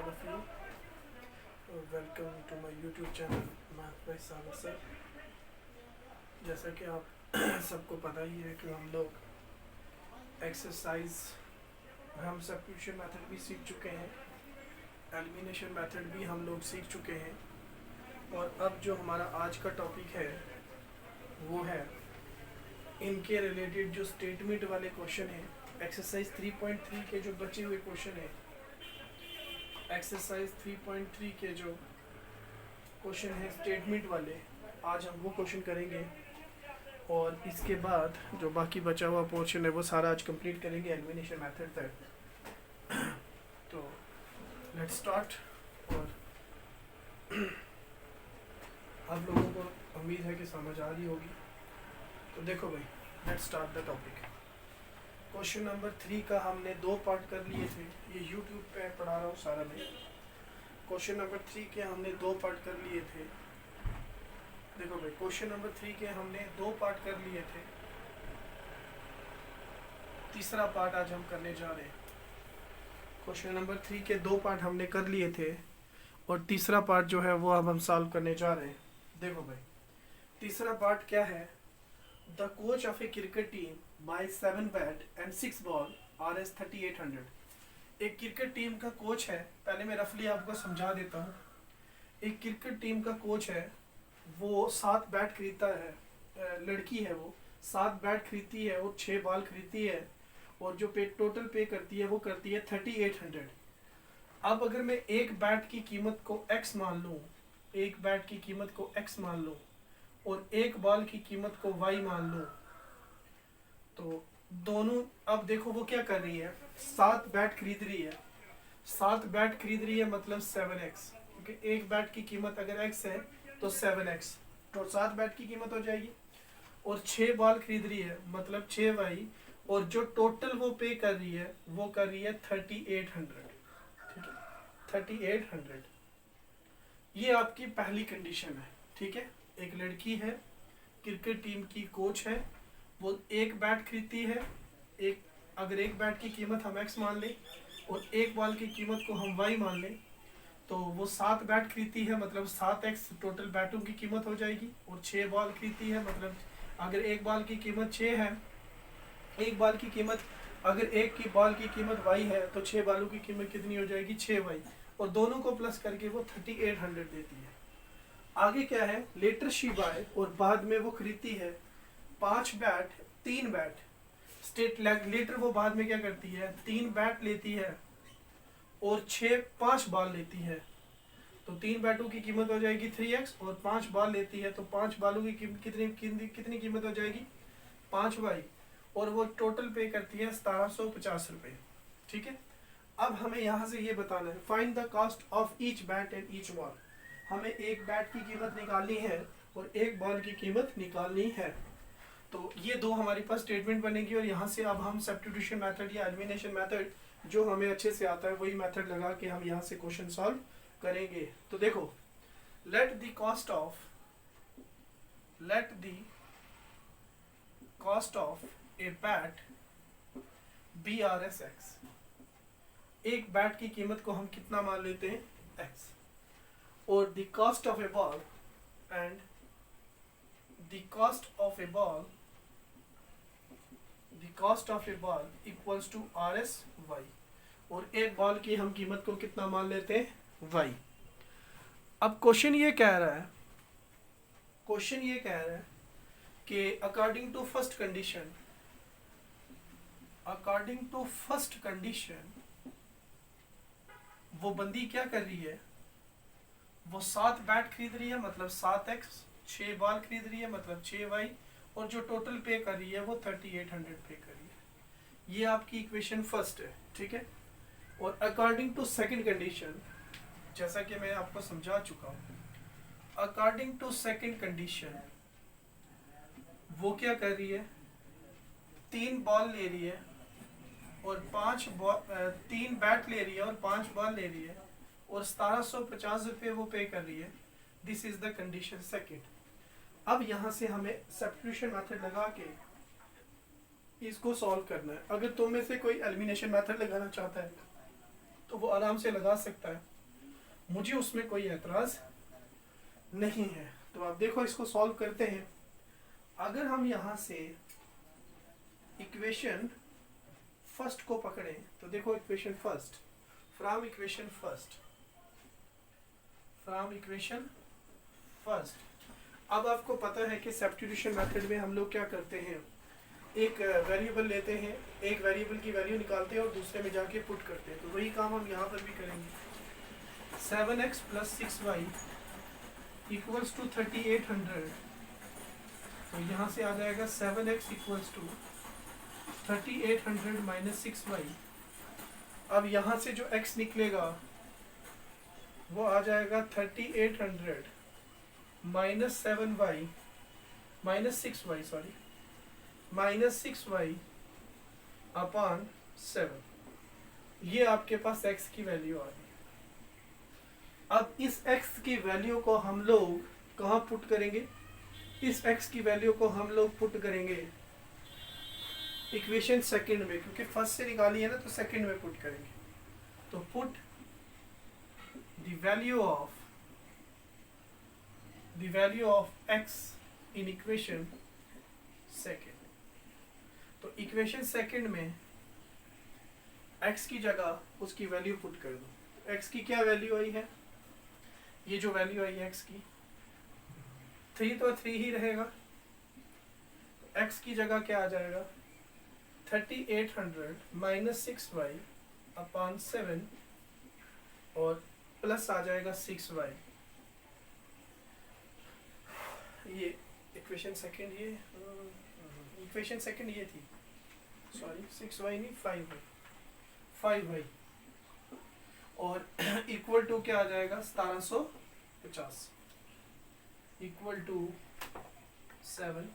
all of you. Welcome to my YouTube channel Math by Sagar Sir. जैसा कि आप सबको पता ही है कि हम लोग एक्सरसाइज हम सब्स्टिट्यूशन मेथड भी सीख चुके हैं, एलिमिनेशन मेथड भी हम लोग सीख चुके हैं और अब जो हमारा आज का टॉपिक है वो है इनके रिलेटेड जो स्टेटमेंट वाले क्वेश्चन हैं। एक्सरसाइज 3.3 के जो बचे हुए क्वेश्चन हैं, एक्सरसाइज 3.3 के जो क्वेश्चन हैं स्टेटमेंट वाले, आज हम वो क्वेश्चन करेंगे और इसके बाद जो बाकी बचा हुआ पोर्शन है वो सारा आज कंप्लीट करेंगे एलिमिनेशन मेथड तक। तो लेट्स स्टार्ट। और आप लोगों को उम्मीद है कि समझ आ रही होगी। तो देखो भाई, let's start the topic. Question number 3 का हमने 2 पार्ट कर लिए थे, ये यूट्यूब पे पढ़ा रहा हूँ सारा मैं। क्वेश्चन नंबर 3 के हमने 2 पार्ट कर लिए थे। देखो भाई, क्वेश्चन नंबर 3 के हमने 2 पार्ट कर लिए थे, तीसरा पार्ट आज हम करने जा रहे हैं। क्वेश्चन नंबर 3 के 2 पार्ट हमने कर लिए थे और तीसरा पार्ट जो है वो अब हम सॉल्व करने जा रहे हैं। देखो भाई, तीसरा पार्ट क्या है। The coach of a cricket team buy 7 bat and 6 ball RS 3800। एक क्रिकेट टीम का कोच है, पहले मैं रफली आपको समझा देता हूँ। एक क्रिकेट टीम का कोच है, वो 7 बैट खरीदता है, लड़की है वो 7 बैट खरीदती है और 6 बॉल खरीदती है और जो टोटल पे करती है वो करती है 3800। अब अगर मैं एक बैट की कीमत को x मान लूँ, एक बैट की कीमत को x मान लूँ और एक बॉल की कीमत को y मान लूँ, तो दोनों, अब देखो वो क्या कर रही है, 7 बैट खरीद रही है। 7 बैट खरीद रही है मतलब 7x, क्योंकि एक बैट की कीमत अगर x है तो 7x, तो 7 बैट की कीमत हो जाएगी। और 6 बॉल खरीद रही है मतलब 6y, और जो टोटल वो पे कर रही है वो कर रही है 3800। ठीक है, 3800। ये आपकी पहली कंडीशन है। ठीक है, एक लड़की है, क्रिकेट टीम की कोच है, वो एक बैट खरीदती है। अगर एक बैट की कीमत हम x मान लें और एक बॉल की कीमत को हम y मान लें, तो वो 7 बैट खरीदती है मतलब 7x टोटल बैटों की कीमत हो जाएगी। और 6 बॉल खरीदती है मतलब अगर एक बॉल की कीमत 6 है, एक बॉल की कीमत, अगर एक की बॉल की कीमत y है तो 6 बॉलों की कीमत कितनी हो जाएगी, 6y, और दोनों को प्लस करके वो 3800 देती है। आगे क्या है, लेटर शी बाय, और बाद में वो खरीदती है 3 बैट। स्टेट लेटर वो बाद में क्या करती है, 3 बैट लेती है और 5 बॉल लेती है, तो 3 बैटों की कीमत हो जाएगी 3x, और 5 बॉल लेती है तो 5 बॉलों की कितनी कीमत हो जाएगी, 5y, और वो टोटल पे करती है 1750 रुपये। ठीक है, अब हमें यहाँ से ये बताना है, find the cost of each bat and each ball. हमें एक बैट की कीमत निकालनी है और एक बॉल की कीमत निकालनी है। तो ये 2 हमारे पास स्टेटमेंट बनेगी और यहाँ से अब हम सब्स्टिट्यूशन मेथड या एलिमिनेशन मेथड जो हमें अच्छे से आता है वही मेथड लगा के हम यहाँ से क्वेश्चन सॉल्व करेंगे। तो देखो, let the cost of a bat be RS x। एक बैट की कीमत को हम कितना मान लेते हैं, x, और the cost of A ball and the cost of a ball equals to RS y, और एक बॉल की हम कीमत को कितना मान लेते हैं, y। अब क्वेश्चन ये कह रहा है कि अकॉर्डिंग टू फर्स्ट कंडीशन वो बंदी क्या कर रही है, वो 7 बैट खरीद रही है मतलब 7x, 6 बॉल खरीद रही है मतलब 6y, और जो टोटल पे कर रही है वो 3800 पे कर रही है। ये आपकी इक्वेशन फर्स्ट है। ठीक है, और अकॉर्डिंग टू सेकंड कंडीशन, जैसा कि मैं आपको समझा चुका हूँ, अकॉर्डिंग टू सेकंड कंडीशन वो क्या कर रही है, 3 बॉल ले रही है और 3 बैट ले रही है और 5 बॉल ले रही है और 1750 रुपये वो पे कर रही है। This is the condition second. अब यहाँ से हमें सब्स्टिट्यूशन मेथड लगा के इसको सॉल्व करना है। अगर तुम में से कोई एलिमिनेशन मेथड लगाना चाहता है तो वो आराम से लगा सकता है। मुझे उसमें कोई एतराज नहीं है। तो आप देखो इसको सॉल्व करते हैं। अगर हम यहाँ से इक्वेशन फर्स्ट को पकड़े तो देखो equation first, from equation first. अब आपको पता है कि सब्स्टिट्यूशन मेथड में हम लोग क्या करते हैं, एक वेरिएबल लेते हैं, एक वेरिएबल की वैल्यू निकालते हैं और दूसरे में जाके पुट करते हैं। तो वही काम हम यहाँ पर भी करेंगे। 7x + 6y = 3800। तो यहाँ से आ जाएगा 7x = 3800 - 6y। अब यहाँ से जो x निकलेगा वो आ जाएगा 3800 - 7y -6y sorry -6y upon 7। ये आपके पास x की वैल्यू आ गई। अब इस x की वैल्यू को हम लोग कहाँ पुट करेंगे, इस x की वैल्यू को हम लोग पुट करेंगे इक्वेशन सेकंड में, क्योंकि फर्स्ट से निकाली है ना तो सेकंड में पुट करेंगे। तो put the value of x in equation second. तो इक्वेशन सेकंड में x की जगह उसकी वैल्यू पुट कर दो। x की क्या वैल्यू आई है, ये जो वैल्यू आई है x की 3, तो 3 ही रहेगा। x की जगह क्या आ जाएगा 3800 - 6y अपॉन 7 और प्लस आ जाएगा 6y। ये इक्वेशन सेकंड, ये इक्वेशन सेकंड ये थी, सॉरी 6y नहीं 5y और इक्वल टू क्या आ जाएगा 1750 = 750।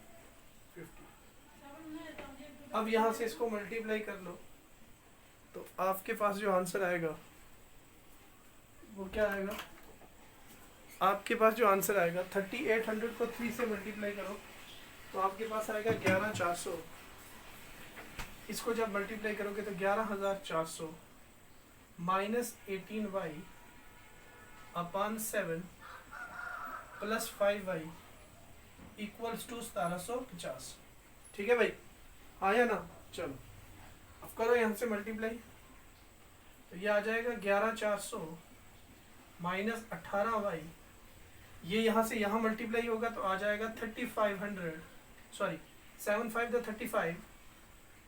अब यहाँ से इसको मल्टीप्लाई कर लो तो आपके पास जो आंसर आएगा वो क्या आएगा, आपके पास जो आंसर आएगा 3800 को 3 से मल्टीप्लाई करो तो आपके पास आएगा 11400। इसको जब मल्टीप्लाई करोगे तो 11400 - 18y अपॉन 7 प्लस 5y = 1750। ठीक है भाई, आया ना। चलो अब करो यहाँ से मल्टीप्लाई। तो ये आ जाएगा 11400 - 18y, ये यहाँ से यहाँ मल्टीप्लाई होगा तो आ जाएगा 3500, सॉरी 7×5 = 35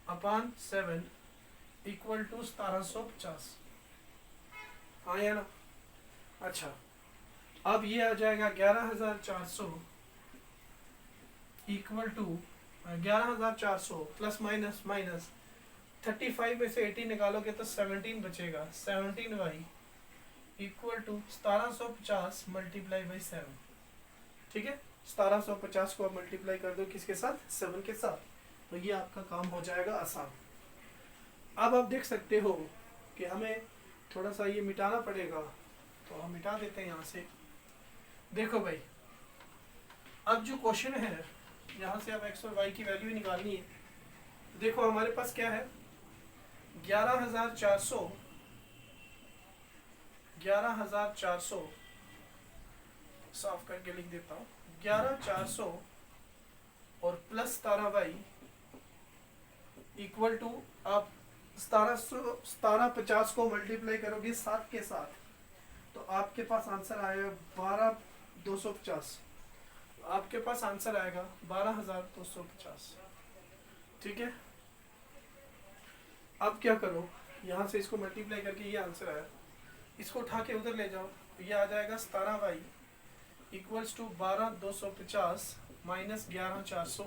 अपॉन 7 = 1750। आया ना। अच्छा अब ये आ जाएगा 11400 = 11400 प्लस माइनस 35 में से 18 निकालोगे तो 17 बचेगा। 17y = 1750 × 7। ठीक है, 1750 को आप मल्टीप्लाई कर दो किसके साथ, 7 के साथ, तो ये आपका काम हो जाएगा आसान। अब आप देख सकते हो कि हमें थोड़ा सा ये मिटाना पड़ेगा, तो हम मिटा देते हैं यहाँ से। देखो भाई, अब जो क्वेश्चन है यहाँ से अब x और y की वैल्यू निकालनी है। देखो हमारे पास क्या है 11400 साफ करके लिख देता हूँ 11400 और प्लस 17y = आप 1750 को मल्टीप्लाई करोगे 7 के साथ तो आपके पास आंसर आएगा 12250। आपके पास आंसर आएगा 12250। ठीक है, अब क्या करो, यहाँ से इसको मल्टीप्लाई करके ये आंसर आया, इसको उठा के उधर ले जाओ तो ये आ जाएगा 17y = 12250 - 11400।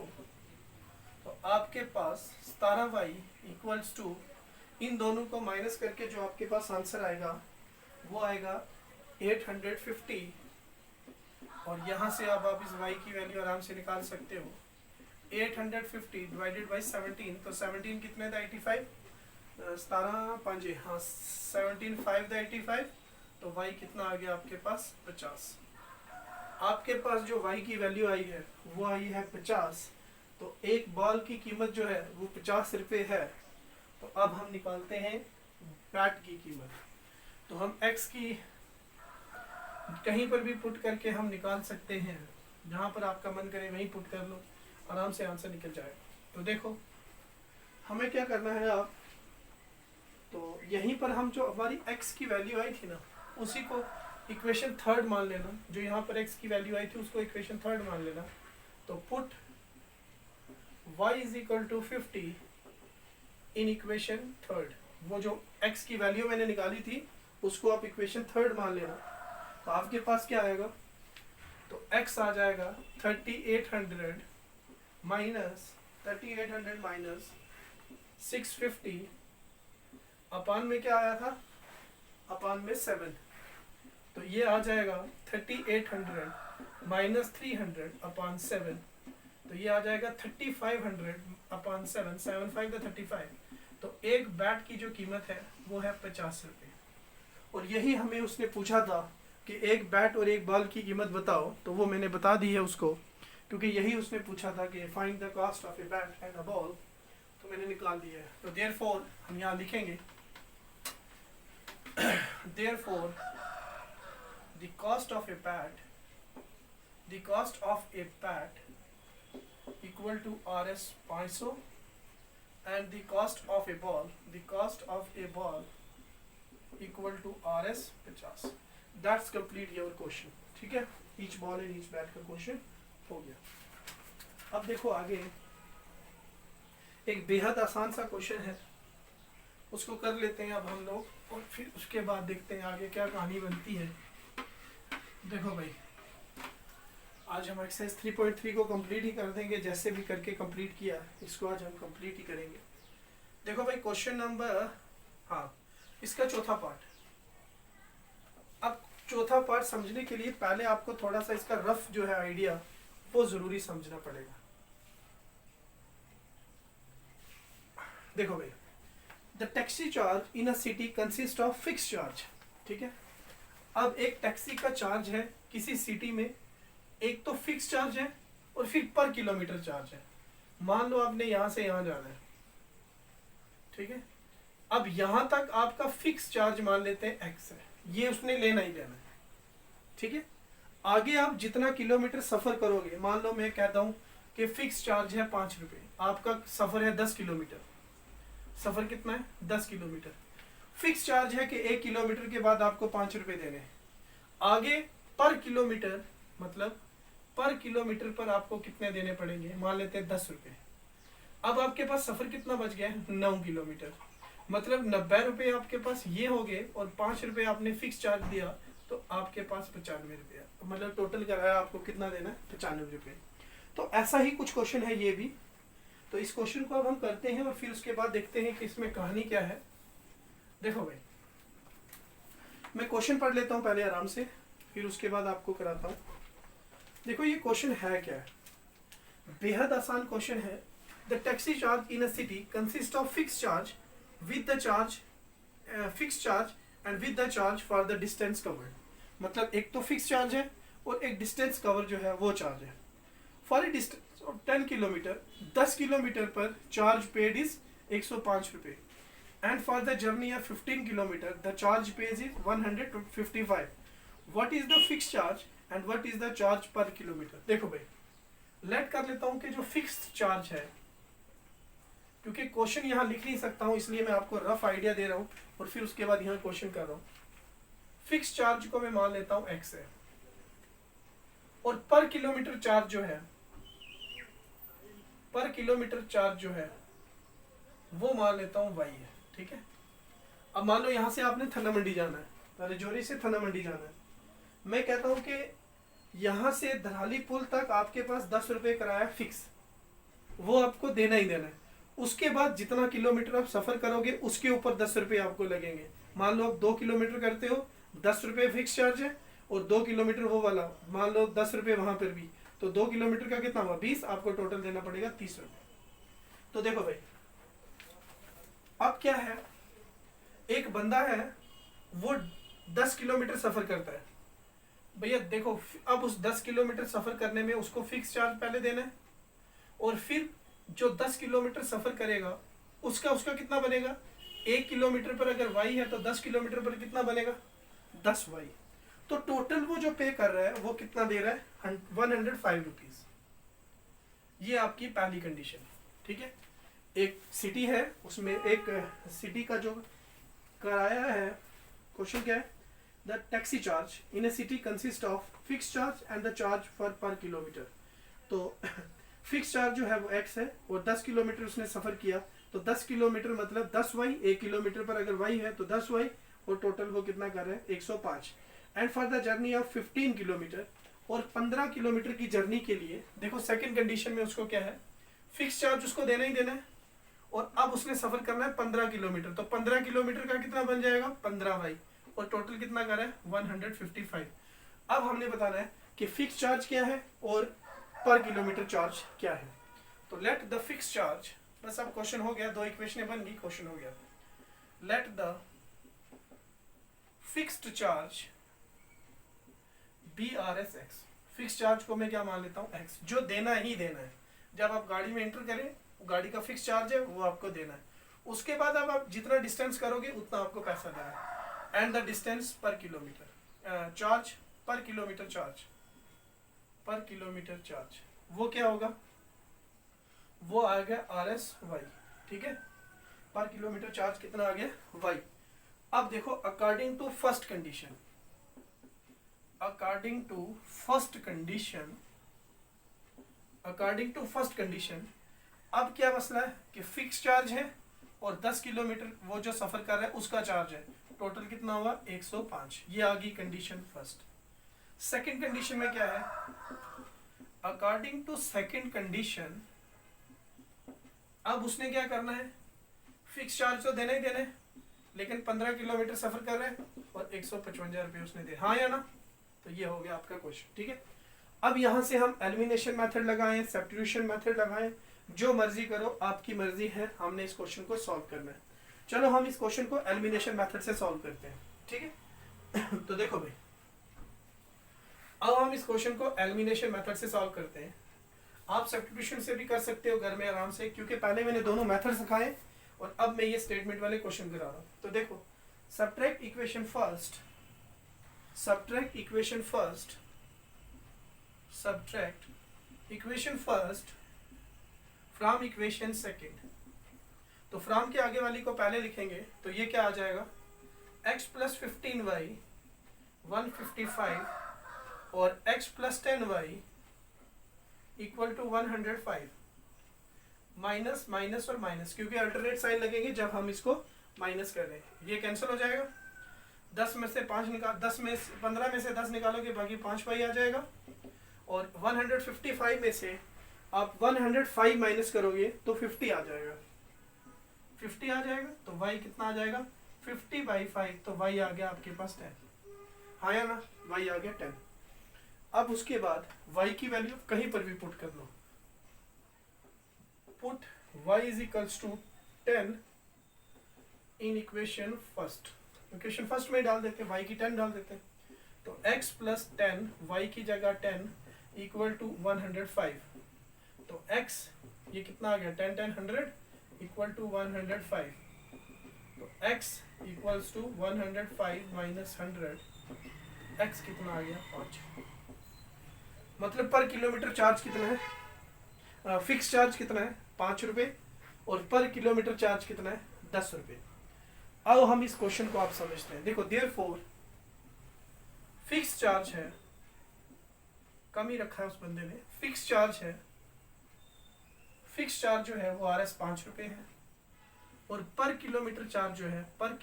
तो आपके पास 17y = इन दोनों को माइनस करके जो आपके पास आंसर आएगा वो आएगा 850। और यहाँ से अब आप इस y की वैल्यू आराम से निकाल सकते हो। 850 डिवाइडेड बाई 17, तो 17 कितने था 85, 17 5 हाँ 17 5 था 85, तो y कितना आ गया आपके पास 50। आपके पास जो y की वैल्यू आई है वो आई है 50। तो एक बॉल की कीमत जो है वो 50 रुपये है। तो अब हम निकालते हैं बैट की कीमत। तो हम x की कहीं पर भी पुट करके हम निकाल सकते हैं, जहाँ पर आपका मन करे वहीं पुट कर लो, आराम से आंसर निकल जाए। तो देखो हमें क्या करना है आप, तो यहीं पर हम जो हमारी x की वैल्यू आई थी ना, उसी को इक्वेशन थर्ड मान लेना। जो यहाँ पर x की वैल्यू आई थी उसको इक्वेशन थर्ड मान लेना। तो put y is equal to 50 in equation third. वो जो x की वैल्यू मैंने निकाली थी उसको आप इक्वेशन थर्ड मान लेना। तो आपके पास क्या आएगा, तो x आ जाएगा 3800 माइनस 650 अपान में क्या आया था, अपान में 7। तो ये आ जाएगा 3800 माइनस 300 अपान 7। तो ये आ जाएगा 3500 अपान 7, 7 5 का 35। तो एक बैट की जो कीमत है वो है 50 रुपये। और यही हमें उसने पूछा था कि एक बैट और एक बॉल की कीमत बताओ, तो वो मैंने बता दी है उसको, क्योंकि यही उसने पूछा था कि find the cost of a bat and a ball, तो मैंने निकाल दिया है। तो देयरफॉर हम यहाँ लिखेंगे therefore the cost of a bat equal to Rs 500 and the cost of a ball equal to Rs 50। That's complete your question। ठीक है, each ball and each bat का क्वेश्चन हो गया। अब देखो आगे एक बेहद आसान सा क्वेश्चन है, उसको कर लेते हैं अब हम लोग, और फिर उसके बाद देखते हैं आगे क्या कहानी बनती है। देखो भाई, आज हम एक्सरसाइज 3.3 को कंप्लीट ही कर देंगे, जैसे भी करके कंप्लीट किया इसको आज हम कंप्लीट ही करेंगे। देखो भाई क्वेश्चन नंबर, हाँ, इसका चौथा पार्ट। अब चौथा पार्ट समझने के लिए पहले आपको थोड़ा सा इसका रफ जो है आइडिया वो जरूरी समझना पड़ेगा। देखो भाई, the taxi charge in a city consist of fix charge. ठीक है, अब एक टैक्सी का चार्ज है किसी सिटी में, एक तो फिक्स चार्ज है और फिर पर किलोमीटर चार्ज है। मान लो आपने यहाँ से यहाँ जाना है, ठीक है, अब यहाँ तक आपका फिक्स चार्ज मान लेते हैं x है, ये उसने लेना ही लेना है। ठीक है, आगे आप जितना किलोमीटर सफर करोगे, मान लो मैं कहता हूँ कि फिक्स चार्ज है 5 रुपये, आपका सफर है 10 किलोमीटर, सफर कितना है 10 किलोमीटर, फिक्स चार्ज है कि 1 किलोमीटर के बाद आपको 5 रुपए देने हैं। आगे पर किलोमीटर, मतलब पर किलोमीटर पर आपको कितने देने पड़ेंगे, मान लेते हैं 10 रुपए। अब आपके पास सफर कितना बच गया है 9 किलोमीटर, मतलब 90 रुपए आपके पास ये हो गए, और 5 रुपए आपने फिक्स चार्ज दिया, तो आपके पास 95 रुपया, मतलब टोटल कराया आपको कितना देना है 95 रुपये। तो ऐसा ही कुछ क्वेश्चन है ये भी। तो इस क्वेश्चन को अब हम करते हैं और फिर उसके बाद देखते हैं कि इसमें कहानी क्या है। देखो भाई, मैं क्वेश्चन पढ़ लेता हूँ पहले आराम से, फिर उसके बाद आपको कराता हूँ। देखो ये क्वेश्चन है क्या है, बेहद आसान क्वेश्चन है। The taxi charge in a city consist of fix charge with the charge, fix charge and with the charge for the distance covered. मतलब एक तो फिक्स चार्ज है और एक डिस्टेंस कवर जो है वो चार्ज है। For a distance of 10 kilometre, 10 kilometre पर चार्ज पेड इज 105 रुपये, and for the journey of 15 kilometer the charge pays is 155। what is the fixed charge and what is the charge per kilometer। देखो भाई, late कर लेता हूँ कि जो fixed charge है, क्योंकि क्वेश्चन यहाँ लिख नहीं सकता हूँ इसलिए मैं आपको रफ आइडिया दे रहा हूँ और फिर उसके बाद यहाँ क्वेश्चन कर रहा हूँ। फिक्स चार्ज को मैं मान लेता हूँ x है, और पर किलोमीटर चार्ज जो है, पर किलोमीटर चार्ज जो है वो मान लेता हूँ y है। ठीक है, अब मान लो यहाँ से आपने थना मंडी जाना है, पहले जोरी से थना मंडी जाना है। मैं कहता हूँ कि यहाँ से धराली पुल तक आपके पास 10 रुपये किराया फिक्स, वो आपको देना ही देना है। उसके बाद जितना किलोमीटर आप सफ़र करोगे उसके ऊपर 10 रुपये आपको लगेंगे। मान लो आप 2 किलोमीटर करते हो, 10 रुपये फिक्स चार्ज है, और 2 किलोमीटर वो वाला, मान लो 10 रुपये वहाँ पर भी, तो 2 किलोमीटर का कितना हुआ 20, आपको टोटल देना पड़ेगा 30 रुपये। तो देखो भाई, अब क्या है, एक बंदा है वो 10 किलोमीटर सफर करता है। भैया देखो, अब उस 10 किलोमीटर सफर करने में उसको फिक्स चार्ज पहले देना है, और फिर जो 10 किलोमीटर सफर करेगा उसका कितना बनेगा, 1 किलोमीटर पर अगर y है तो 10 किलोमीटर पर कितना बनेगा 10y। तो टोटल वो जो पे कर रहा है वो कितना दे रहा है, 105 रुपीज। ये आपकी पहली कंडीशन है, ठीक है। एक सिटी है, उसमें एक सिटी का जो कराया है, क्वेश्चन क्या है, the taxi charge in A city consist of fix charge and the charge for पर किलोमीटर। तो फिक्स चार्ज जो है वो x है और 10 किलोमीटर उसने सफर किया, तो 10 किलोमीटर मतलब 10y, 1 किलोमीटर पर अगर y है तो 10y, और टोटल वो कितना कर रहे हैं 105। And for the journey of 15 kilometre, और 15 किलोमीटर की जर्नी के लिए देखो सेकंड कंडीशन में उसको क्या है, फिक्स चार्ज उसको देना ही देना है, और अब उसने सफर करना है 15 किलोमीटर, तो 15 किलोमीटर का कितना बन जाएगा 15y, और टोटल कितना कर रहा है 155। अब हमने बताना है कि फिक्स चार्ज क्या है और पर किलोमीटर चार्ज क्या है। तो लेट द फिक्स चार्ज, बस अब क्वेश्चन हो गया, दो इक्वेशनें बन गई, क्वेश्चन हो गया। Let the fixed charge be R S x, fix charge को मैं क्या मान लेता हूँ x, जो देना ही देना है। जब आप गाड़ी में एंटर करें, गाड़ी का फिक्स चार्ज है वो आपको देना है, उसके बाद अब आप जितना डिस्टेंस करोगे उतना आपको पैसा देना है। एंड द डिस्टेंस पर किलोमीटर चार्ज, पर किलोमीटर चार्ज, पर किलोमीटर चार्ज वो क्या होगा, वो आ गया आर एस वाई, ठीक है। पर किलोमीटर चार्ज कितना आ गया वाई। अब देखो according to first condition, according to first condition, according to first condition, अब क्या मसला है कि फिक्स चार्ज है और 10 किलोमीटर वो जो सफर कर रहा है उसका चार्ज है, टोटल कितना हुआ 105। ये आ गई कंडीशन फर्स्ट। सेकंड कंडीशन में क्या है, अकॉर्डिंग टू सेकंड कंडीशन, अब उसने क्या करना है, फिक्स चार्ज तो देना ही देना है, लेकिन 15 किलोमीटर सफर कर रहे हैं और 155 रुपये उसने दे, हाँ या ना। तो ये हो गया आपका क्वेश्चन, ठीक है। अब यहां से हम एलिमिनेशन मेथड लगाएं, सब्स्टिट्यूशन मेथड लगाएं, जो मर्जी करो, आपकी मर्जी है, हमने इस क्वेश्चन को सॉल्व करना है। चलो हम इस क्वेश्चन को एलिमिनेशन मेथड से सॉल्व करते हैं, ठीक है। तो देखो भाई, अब हम इस क्वेश्चन को एलिमिनेशन मेथड से सॉल्व करते हैं। आप सब्स्टिट्यूशन से भी कर सकते हो घर में आराम से, क्योंकि पहले मैंने दोनों मेथड सिखाए और अब मैं ये स्टेटमेंट वाले क्वेश्चन करा रहा हूँ। तो देखो, subtract equation first, subtract equation first, subtract equation first from equation second। तो from के आगे वाली को पहले लिखेंगे, तो ये क्या आ जाएगा, x plus 15y 155 और x plus 10y equal to 105। Minus minus और माइनस, क्योंकि अल्टरनेट साइन लगेंगे जब हम इसको माइनस कर दें, ये कैंसिल हो जाएगा। 10 में से 5 निकाल, 10 में 15 में से 10 निकालोगे, बाकी 5 पाई आ जाएगा। और 155 में से आप 105 माइनस करोगे तो 50 आ जाएगा, 50 आ जाएगा। तो y कितना आ जाएगा 50/5, तो y आ गया आपके पास 10, हाँ या ना, y आ गया 10। अब उसके बाद y की वैल्यू कहीं पर भी पुट कर लो, put y is equals to 10 in equation first, equation first में डाल देते हैं, y की 10 डाल देते हैं। तो x प्लस 10, y की जगह 10 इक्वल टू 105। तो x ये कितना आ गया 10 10 100 इक्वल टू 105। तो x equals to 105 minus 100, x कितना आ गया 5। मतलब पर किलोमीटर चार्ज कितना है, फिक्स चार्ज कितना है 5 रुपये, और पर किलोमीटर चार्ज कितना है 10 रुपये। अब हम इस क्वेश्चन को आप समझते हैं। देखो, देयरफॉर फिक्स चार्ज है, कम ही रखा है उस बंदे ने, फिक्स चार्ज है, फिक्स चार्ज जो है वो RS 5 रुपये है, और पर किलोमीटर चार्ज जो है, पर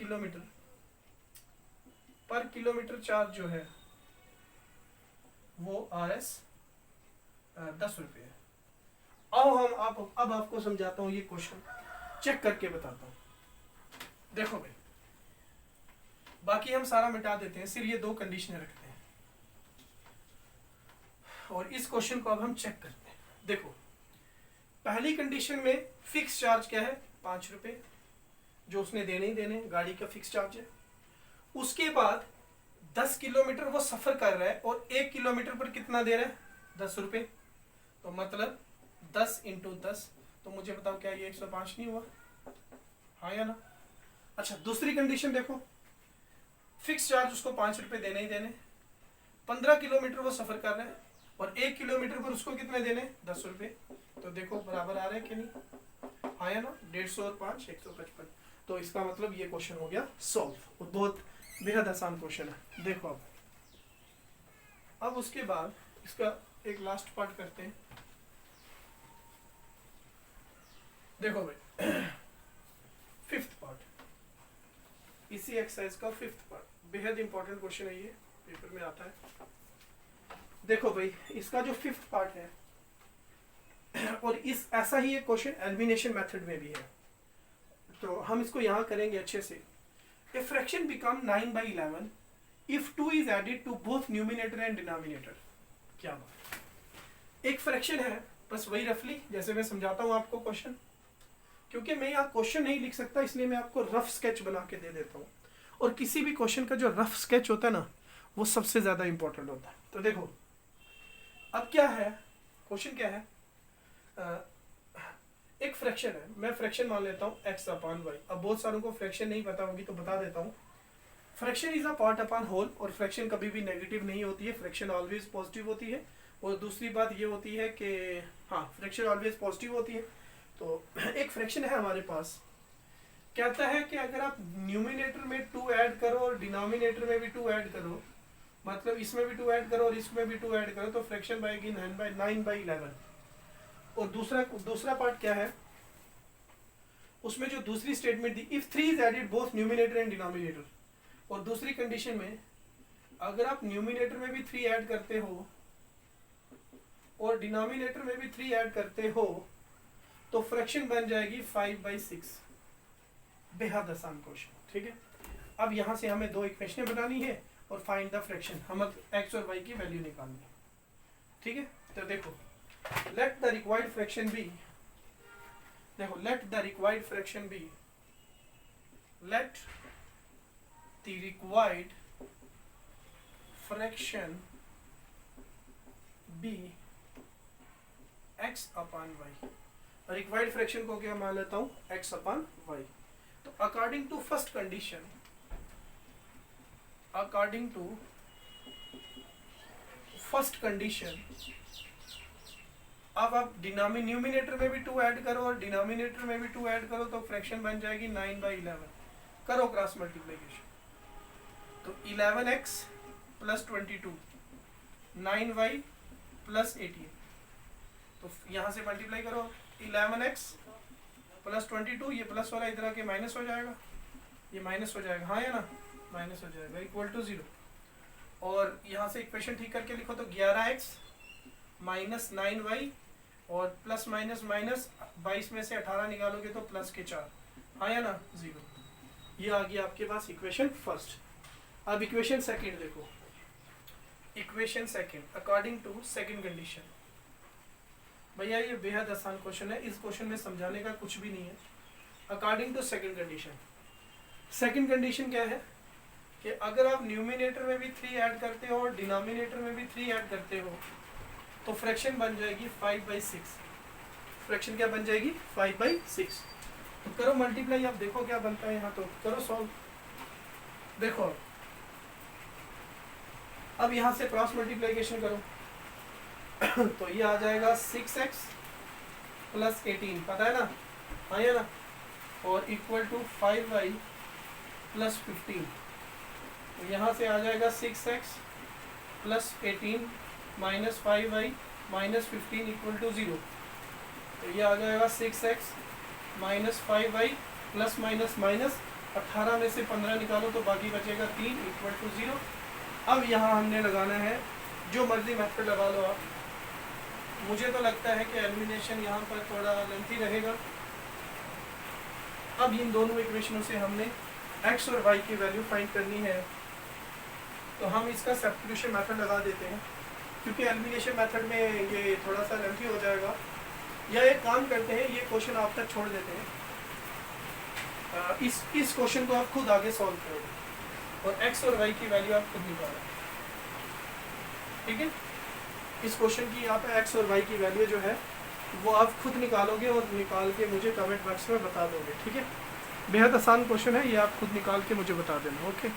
किलोमीटर चार्ज जो है वो RS 10 रुपये है। अब आपको समझाता हूँ, ये क्वेश्चन चेक करके बताता हूँ। देखो भाई, बाकी हम सारा मिटा देते हैं, सिर्फ ये दो कंडीशनें रखते हैं, और इस क्वेश्चन को अब हम चेक करते हैं। देखो, पहली कंडीशन में फिक्स चार्ज क्या है 5 रुपये, जो उसने देने ही देने, गाड़ी का फिक्स चार्ज है। उसके बाद 10 किलोमीटर वो सफर कर रहा है, और 1 किलोमीटर पर कितना दे रहा है 10 रुपये। तो मतलब 10 × 10, तो मुझे बताओ क्या ये 105 नहीं हुआ, हाँ या ना। अच्छा, दूसरी कंडीशन देखो, फिक्स चार्ज उसको 5 रुपये देने ही देने, 15 किलोमीटर वो सफर कर रहे हैं और 1 किलोमीटर पर उसको कितने देने, 10 रुपये। तो देखो बराबर आ रहे हैं कि नहीं, आया ना, 150 और 5 155। तो इसका मतलब ये क्वेश्चन हो गया सॉल्व और बहुत बेहद आसान क्वेश्चन है। देखो अब उसके बाद इसका एक लास्ट पार्ट करते हैं। देखो भाई फिफ्थ पार्ट, इसी एक्सरसाइज का फिफ्थ पार्ट, बेहद इंपॉर्टेंट क्वेश्चन है, ये पेपर में आता है। देखो भाई इसका जो फिफ्थ पार्ट है और इस ऐसा ही एक क्वेश्चन एलिमिनेशन मेथड में भी है, तो हम इसको यहाँ करेंगे अच्छे से। A fraction become 9/11 if 2 is added to both numerator and denominator. क्या बात, एक फ्रैक्शन है, बस वही रफली जैसे मैं समझाता हूँ आपको क्वेश्चन, क्योंकि मैं यहाँ क्वेश्चन नहीं लिख सकता इसलिए मैं आपको रफ स्केच बना के दे देता हूँ। और किसी भी क्वेश्चन का जो रफ स्केच होता है ना वो सबसे ज्यादा इंपॉर्टेंट होता है। तो देखो अब क्या है, क्वेश्चन क्या है, एक फ्रैक्शन है, मैं फ्रैक्शन मान लेता हूँ x/y। अब बहुत सारों को फ्रैक्शन नहीं पता होगी तो बता देता हूँ। Fraction is a part upon whole, और फ्रैक्शन कभी भी नेगेटिव नहीं होती है, फ्रैक्शन ऑलवेज पॉजिटिव होती है। और दूसरी बात ये होती है कि हाँ फ्रैक्शन ऑलवेज पॉजिटिव होती है। तो एक फ्रैक्शन है हमारे पास, कहता है कि अगर आप न्यूमिनेटर में 2 ऐड करो और डिनोमिनेटर में भी 2 ऐड करो, मतलब इसमें भी 2 ऐड करो और इसमें भी 2 ऐड करो, तो फ्रैक्शन बनेगी 9/11। और दूसरा पार्ट क्या है, उसमें जो दूसरी स्टेटमेंट दी, if 3 is added both numerator and denominator, और दूसरी कंडीशन में अगर आप न्यूमिनेटर में भी 3 ऐड करते हो और डिनोमिनेटर में भी 3 ऐड करते हो तो फ्रैक्शन बन जाएगी 5/6। बेहद आसान क्वेश्चन, ठीक है। अब यहां से हमें 2 इक्वेशनें बनानी है और फाइंड द फ्रैक्शन, हम एक्स और वाई की वैल्यू निकालनी है, ठीक है। तो देखो let the required fraction be, देखो let the required fraction be, let the required fraction be x/y। Required fraction को क्या मान लेता हूं, x/y। तो according to first condition, according to first condition, अब आप न्यूमिनेटर में भी 2 ऐड करो और डिनोमिनेटर में भी 2 ऐड करो तो फ्रैक्शन बन जाएगी 9/11। करो क्रॉस मल्टीप्लिकेशन, तो 11x + 22, 9y + 18। तो यहाँ से मल्टीप्लाई करो, 11x + 22, ये प्लस वाला इधर आके माइनस हो जाएगा, ये माइनस हो जाएगा, हाँ या ना, माइनस हो जाएगा, = 0। और यहाँ से इक्वेशन ठीक करके लिखो, तो 11x - 9y और प्लस माइनस माइनस 22 में से 18 निकालोगे तो प्लस के 4, हाँ या ना, 0। ये आ गया आपके पास इक्वेशन फर्स्ट। अब इक्वेशन सेकंड देखो, equation second according to second condition. भैया ये बेहद आसान क्वेश्चन है, इस क्वेश्चन में समझाने का कुछ भी नहीं है। According to second condition, second condition क्या है कि अगर आप न्यूमिनेटर में भी 3 ऐड करते हो और डिनोमिनेटर में भी 3 ऐड करते हो तो फ्रैक्शन बन जाएगी 5/6। फ्रैक्शन क्या बन जाएगी, 5/6। तो करो मल्टीप्लाई, आप देखो क्या बनता है यहाँ, तो करो सॉल्व। देखो अब यहाँ से क्रॉस मल्टीप्लिकेशन करो तो ये आ जाएगा 6x + 18, पता है ना, हाँ या ना, और = 5y + 15। तो यहाँ से आ जाएगा 6x + 18 - 5y - 15 = 0। तो ये आ जाएगा 6x - 5y ± 18 में से 15 निकालो तो बाकी बचेगा 3 = 0। अब यहाँ हमने लगाना है, जो मर्जी मेथड लगा लो आप, मुझे तो लगता है कि एलिमिनेशन यहाँ पर थोड़ा लेंथी रहेगा। अब इन दोनों इक्वेशनों से हमने x और y की वैल्यू फाइंड करनी है, तो हम इसका सब्स्टिट्यूशन मेथड लगा देते हैं, क्योंकि एलिमिनेशन मेथड में ये थोड़ा सा लेंथी हो जाएगा। या एक काम करते हैं, ये क्वेश्चन आप तक छोड़ देते हैं, इस क्वेश्चन को आप खुद आगे सॉल्व करोगे और x और y की वैल्यू आप खुद निकालो, ठीक है। इस क्वेश्चन की यहाँ पे x और y की वैल्यू जो है वो आप खुद निकालोगे और निकाल के मुझे कमेंट बॉक्स में बता दोगे, ठीक है। बेहद आसान क्वेश्चन है ये, आप खुद निकाल के मुझे बता देना, ओके।